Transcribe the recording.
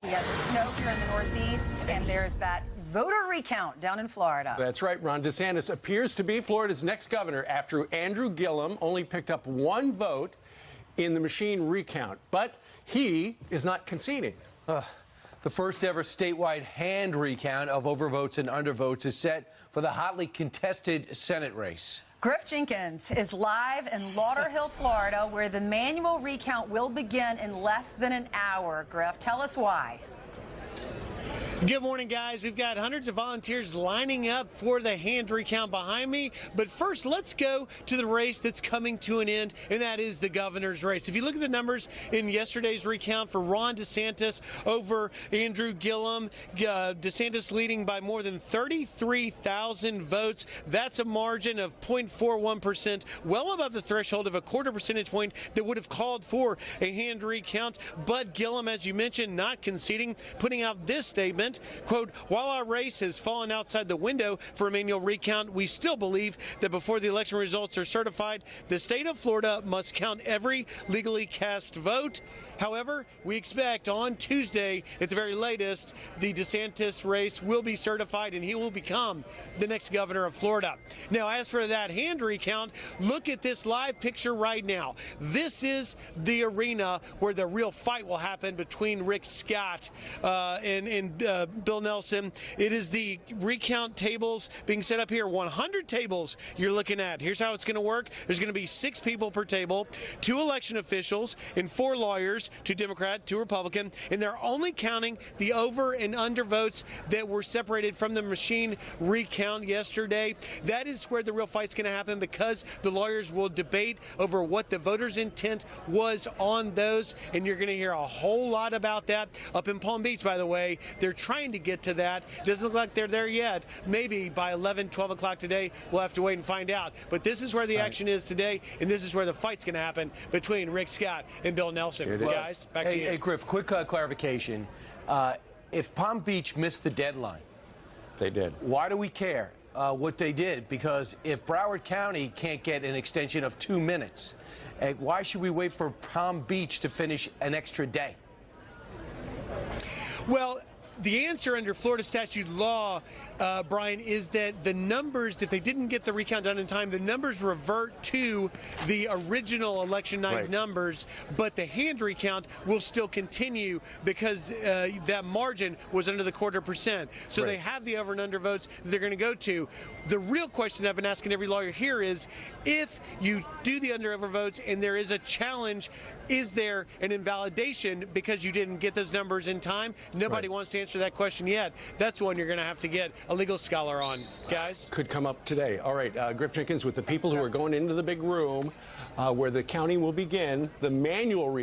We have the snow here in the Northeast, and there's that voter recount down in Florida. That's right. Ron DeSantis appears to be Florida's next governor after Andrew Gillum only picked up one vote in the machine recount. But he is not conceding. The first ever statewide hand recount of overvotes and undervotes is set for the hotly contested Senate race. Griff Jenkins is live in Lauderhill, Florida, where the manual recount will begin in less than an hour. Griff, tell us why. Good morning, guys. We've got hundreds of volunteers lining up for the hand recount behind me. But first, let's go to the race that's coming to an end, and that is the governor's race. If you look at the numbers in yesterday's recount for Ron DeSantis over Andrew Gillum, DeSantis leading by more than 33,000 votes. That's a margin of 0.41%, well above the threshold of a quarter percentage point that would have called for a hand recount. But Gillum, as you mentioned, not conceding, putting out this statement. Quote, while our race has fallen outside the window for a manual recount, we still believe that before the election results are certified, the state of Florida must count every legally cast vote. However, we expect on Tuesday, at the very latest, the DeSantis race will be certified and he will become the next governor of Florida. Now, as for that hand recount, look at this live picture right now. This is the arena where the real fight will happen between Rick Scott and Bill Nelson. It is the recount tables being set up here. 100 tables you're looking at. Here's how it's going to work. There's going to be 6 people per table, 2 election officials, and 4 lawyers, 2 Democrat, 2 Republican, and they're only counting the over and under votes that were separated from the machine recount yesterday. That is where the real fight's going to happen, because the lawyers will debate over what the voters' intent was on those, and you're going to hear a whole lot about that up in Palm Beach, by the way. They're trying to get to that. Doesn't look like they're there yet. Maybe by 11, 12 o'clock today, we'll have to wait and find out. But this is where the action is today, and this is where the fight's going to happen between Rick Scott and Bill Nelson. Guys, back to you. Hey, Griff, quick clarification. If Palm Beach missed the deadline, They did. why do we care what they did? Because if Broward County can't get an extension of 2 minutes, why should we wait for Palm Beach to finish an extra day? Well, the answer under Florida statute law, Brian, is that the numbers, if they didn't get the recount done in time, the numbers revert to the original election night numbers, but the hand recount will still continue because that margin was under the quarter percent. So they have the over and under votes that they're going to go to. The real question I've been asking every lawyer here is, if you do the under over votes and there is a challenge, is there an invalidation because you didn't get those numbers in time? Nobody wants to answer that question yet. That's one you're going to have to get a legal scholar on, guys. Could come up today. All right, Griff Jenkins with the people who are going into the big room where the counting will begin, the manual recount.